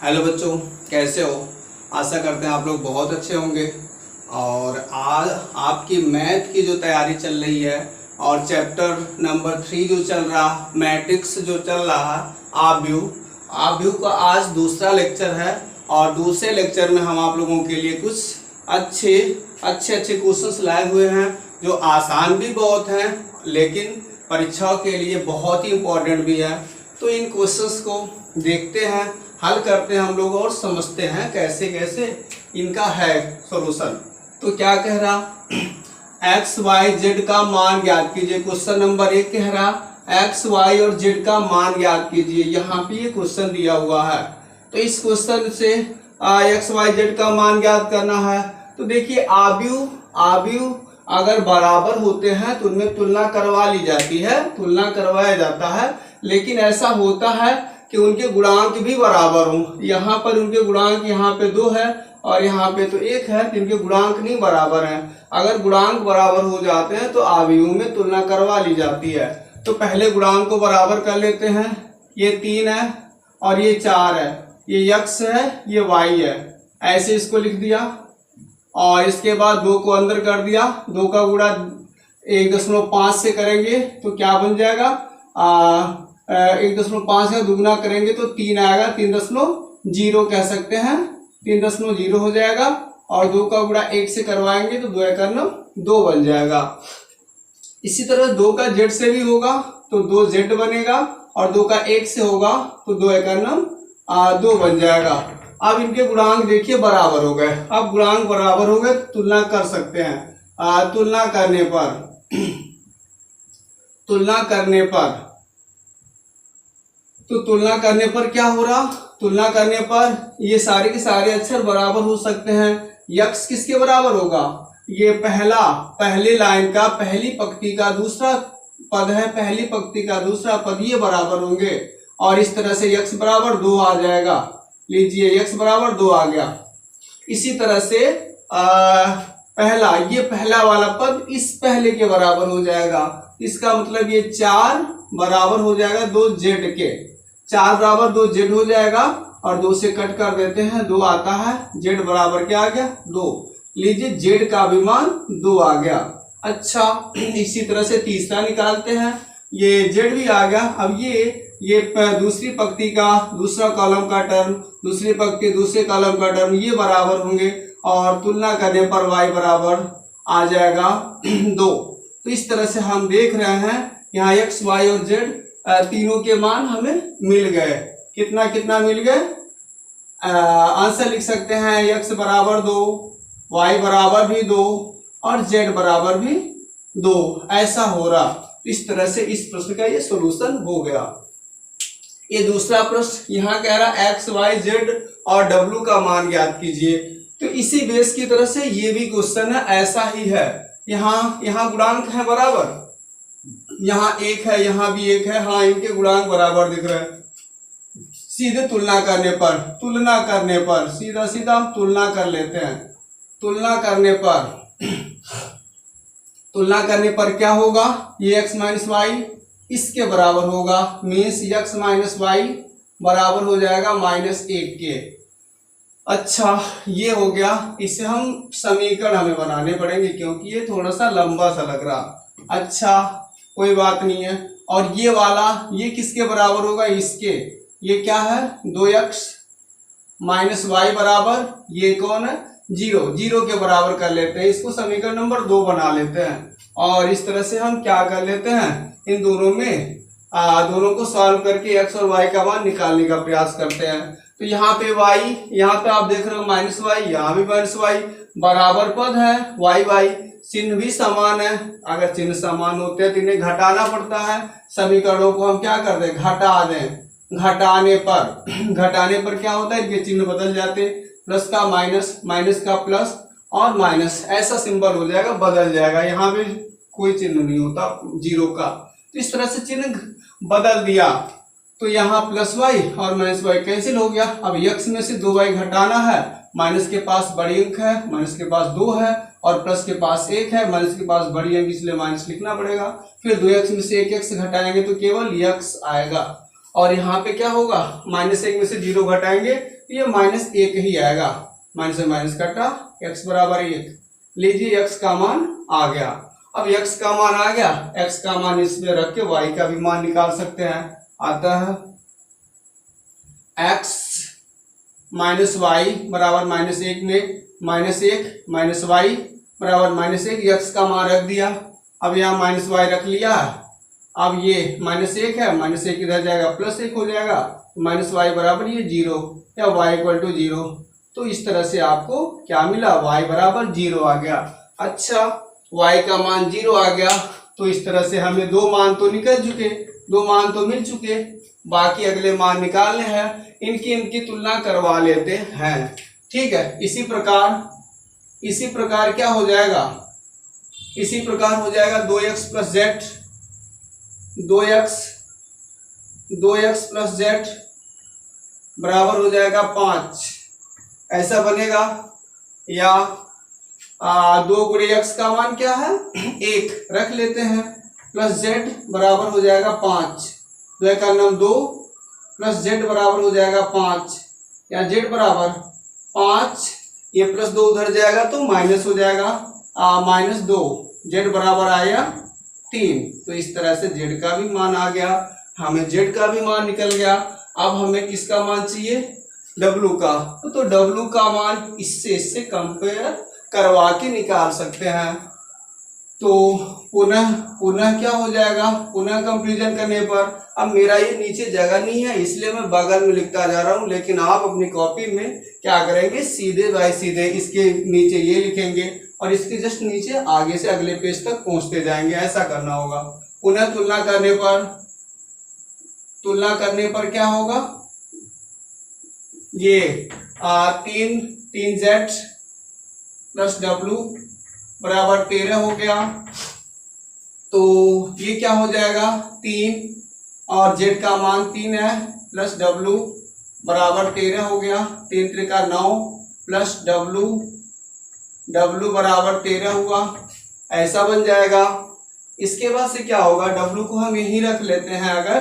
Hello बच्चों, कैसे हो? आशा करते हैं आप लोग बहुत अच्छे होंगे। और आज आपकी मैथ की जो तैयारी चल रही है और चैप्टर नंबर 3 जो चल रहा, मैट्रिक्स जो चल रहा है, आप व्यू का आज दूसरा लेक्चर है। और दूसरे लेक्चर में हम आप लोगों के लिए कुछ अच्छे क्वेश्चंस लाए हुए हैं जो आसान भी बहुत हैं लेकिन परीक्षाओं के लिए बहुत ही इम्पोर्टेंट भी है। तो इन क्वेश्चंस को देखते हैं, हल करते हैं हम लोग और समझते हैं कैसे कैसे इनका है सॉल्यूशन। तो क्या कह रहा, एक्स वाई जेड का मान ज्ञात कीजिए। क्वेश्चन नंबर 1 कह रहा एक्स वाई और जेड का मान ज्ञात कीजिए। यहाँ पे ये क्वेश्चन दिया हुआ है। तो इस क्वेश्चन से एक्स वाई जेड का मान ज्ञात करना है। तो देखिए आव्यूह अगर बराबर होते हैं तो उनमें तुलना करवा ली जाती है, तुलना करवाया जाता है। लेकिन ऐसा होता है कि उनके गुणांक भी बराबर हों। यहाँ पर उनके गुणांक यहाँ पे 2 है और यहाँ पे तो 1 है, इनके गुणांक नहीं बराबर हैं। अगर गुणांक बराबर हो जाते हैं तो आव्यूह में तुलना करवा ली जाती है। तो पहले गुणांक को बराबर कर लेते हैं। ये 3 है और ये 4 है, ये x है, ये y है, ऐसे इसको लिख दिया। और इसके बाद 2 को अंदर कर दिया, 2 का गुणा 1.5 से करेंगे तो क्या बन जाएगा, 1.5 का दुगुना करेंगे तो 3 आएगा, 3.0 कह सकते हैं, 3.0 हो जाएगा। और 2 का गुणा 1 से करवाएंगे तो 2 × 9 2 बन जाएगा। इसी तरह 2 का z से भी होगा तो 2z बनेगा और 2 का 1 से होगा तो 2 × 9 2 बन जाएगा। अब इनके गुणांक देखिए बराबर हो गए। अब गुणांक बराबर हो गए, तुलना कर सकते हैं। तुलना करने पर क्या हो रहा, तुलना करने पर ये सारे के सारे अक्षर बराबर हो सकते हैं। यक्स किसके बराबर होगा, ये पहली लाइन का पहली पंक्ति का दूसरा पद है, पहली पंक्ति का दूसरा पद, ये बराबर होंगे। और इस तरह से यक्स बराबर 2 आ जाएगा। लीजिए यक्स बराबर 2 आ गया। इसी तरह से ये पहला वाला पद इस पहले के बराबर हो जाएगा। इसका मतलब ये 4 बराबर हो जाएगा 2z के, 4 बराबर 2z हो जाएगा। और 2 से कट कर देते हैं, 2 आता है, z बराबर क्या आ गया 2। लीजिए z का भी मान 2 आ गया। अच्छा, इसी तरह से तीसरा निकालते हैं, ये z भी आ गया। अब ये दूसरी पंक्ति का दूसरा कॉलम का टर्म, दूसरी पंक्ति दूसरे कॉलम का टर्म, ये बराबर होंगे। और तुलना करने पर y बराबर आ जाएगा 2। तो इस तरह से हम देख रहे हैं यहाँ x, y और z तीनों के मान हमें मिल गए। कितना कितना मिल गए, आंसर लिख सकते हैं x बराबर 2, y बराबर भी 2 और z बराबर भी 2। ऐसा हो रहा। इस तरह से इस प्रश्न का ये सॉल्यूशन हो गया। ये दूसरा प्रश्न यहाँ कह रहा x, y, z और w का मान ज्ञात कीजिए। तो इसी बेस की तरह से ये भी क्वेश्चन है, ऐसा ही है। यहाँ गुणांक है बराबर, यहाँ 1 है, यहाँ भी 1 है, हाँ इनके गुणांक बराबर दिख रहे हैं। सीधे तुलना करने पर सीधा हम तुलना कर लेते हैं। तुलना करने पर क्या होगा, ये x माइनस वाई इसके बराबर होगा, मीन्स x माइनस वाई बराबर हो जाएगा -1 के। अच्छा, ये हो गया। इसे हम समीकरण हमें बनाने पड़ेंगे क्योंकि ये थोड़ा सा लंबा सा लग रहा। अच्छा, कोई बात नहीं है। और ये वाला ये किसके बराबर होगा, इसके, ये क्या है 2x माइनस वाई बराबर, ये कौन है 0 के बराबर कर लेते हैं। इसको समीकरण नंबर 2 बना लेते हैं। और इस तरह से हम क्या कर लेते हैं, इन दोनों को सॉल्व करके x और y का मान निकालने का प्रयास करते हैं। तो यहाँ पे y, यहाँ पे आप देख रहे हो -y, यहाँ भी -y, बराबर पद है y, चिन्ह भी समान है। अगर चिन्ह समान होते हैं तो इन्हें घटाना पड़ता है। समीकरणों को हम क्या कर दें, घटा दें। घटाने पर क्या होता है, इनके चिन्ह बदल जाते, प्लस का माइनस, माइनस का प्लस और माइनस, ऐसा सिंबल हो जाएगा, बदल जाएगा। यहाँ पे कोई चिन्ह नहीं होता 0 का। तो इस तरह से चिन्ह बदल दिया तो यहाँ +y और -y कैंसिल हो गया। अब x में से 2y घटाना है, माइनस के पास बड़ी अंक है, माइनस के पास 2 है और प्लस के पास 1 है, माइनस के पास बड़ी अंक इसलिए माइनस लिखना पड़ेगा। फिर 2x में से 1x घटाएंगे तो केवल x आएगा। और यहाँ पे क्या होगा, -1 में से 0 घटाएंगे तो ये -1 ही आएगा। माइनस से माइनस कटा, x बराबर 1। लीजिए x का मान आ गया। अब x का मान आ गया, x का मान इसमें रख के y का भी मान निकाल सकते हैं। आता है x माइनस वाई बराबर -1 में -1 - y बराबर -1, x का मान रख दिया। अब यहाँ -y रख लिया। अब ये -1 है, -1 इधर जाएगा +1 हो जाएगा, -y बराबर ये 0 या y = 0। तो इस तरह से आपको क्या मिला, y बराबर 0 आ गया। अच्छा, y का मान 0 आ गया तो इस तरह से हमें दो मान तो निकल चुके, दो मान तो मिल चुके, बाकी अगले मान निकालने हैं। इनकी तुलना करवा लेते हैं। ठीक है, इसी प्रकार क्या हो जाएगा, इसी प्रकार हो जाएगा 2x + z, 2x + z बराबर हो जाएगा 5, ऐसा बनेगा। या 2 × x का मान क्या है 1 रख लेते हैं, प्लस z बराबर हो जाएगा 5, 2 का नाम 2 प्लस z बराबर हो जाएगा 5, या z बराबर 5, ये +2 उधर जाएगा तो माइनस हो जाएगा -2, z बराबर आया 3। तो इस तरह से z का भी मान आ गया, हमें z का भी मान निकल गया। अब हमें किसका मान चाहिए, w का। तो w का मान इससे कंपेयर करवा के निकाल सकते हैं। तो पुनः क्या हो जाएगा, पुनः कंपैरिजन करने पर, अब मेरा ये नीचे जगह नहीं है इसलिए मैं बगल में लिखता जा रहा हूं, लेकिन आप अपनी कॉपी में क्या करेंगे, सीधे बाय सीधे इसके नीचे ये लिखेंगे और इसके जस्ट नीचे आगे से अगले पेज तक पहुंचते जाएंगे, ऐसा करना होगा। पुनः तुलना करने पर क्या होगा, ये 3z प्लस w बराबर 13 हो गया। तो ये क्या हो जाएगा 3 और z का मान 3 है, प्लस w बराबर 13 हो गया, 3 × 3 = 9 प्लस w बराबर 13 हुआ, ऐसा बन जाएगा। इसके बाद से क्या होगा, w को हम यहीं रख लेते हैं अगर,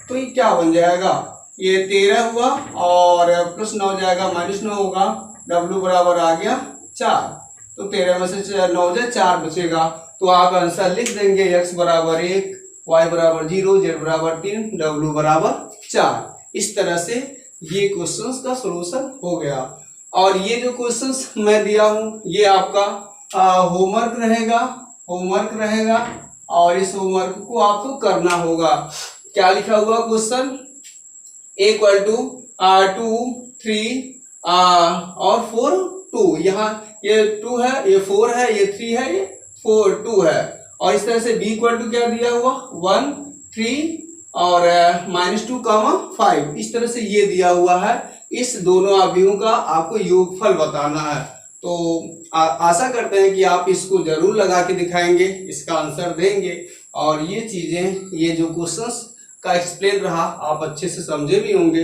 तो ये क्या बन जाएगा, ये 13 हुआ और प्लस 9 जाएगा -9 होगा, w बराबर आ गया 4। तो 13 में से 9 से 4 बचेगा। तो आप आंसर लिख देंगे x बराबर 1, y बराबर 0, z बराबर 3, w बराबर 4। इस तरह से ये क्वेश्चंस का सॉल्यूशन हो गया। और ये जो क्वेश्चंस मैं दिया हूँ ये आपका होमवर्क रहेगा और इस होमवर्क को आपको करना होगा। क्या लिखा हुआ क्वेश्चन, a = 2, 3 और 4, 2, यहाँ ये 2 है, ये 4 है, ये 3 है, ये 4, 2 है। और इस तरह से b = क्या दिया हुआ 1, 3 और -2, 5, इस तरह से ये दिया हुआ है। इस दोनों अवयवों का आपको योगफल बताना है। तो आशा करते हैं कि आप इसको जरूर लगा के दिखाएंगे, इसका आंसर देंगे और ये चीजें, ये जो क्वेश्चंस का एक्सप्लेन रहा आप अच्छे से समझे भी होंगे।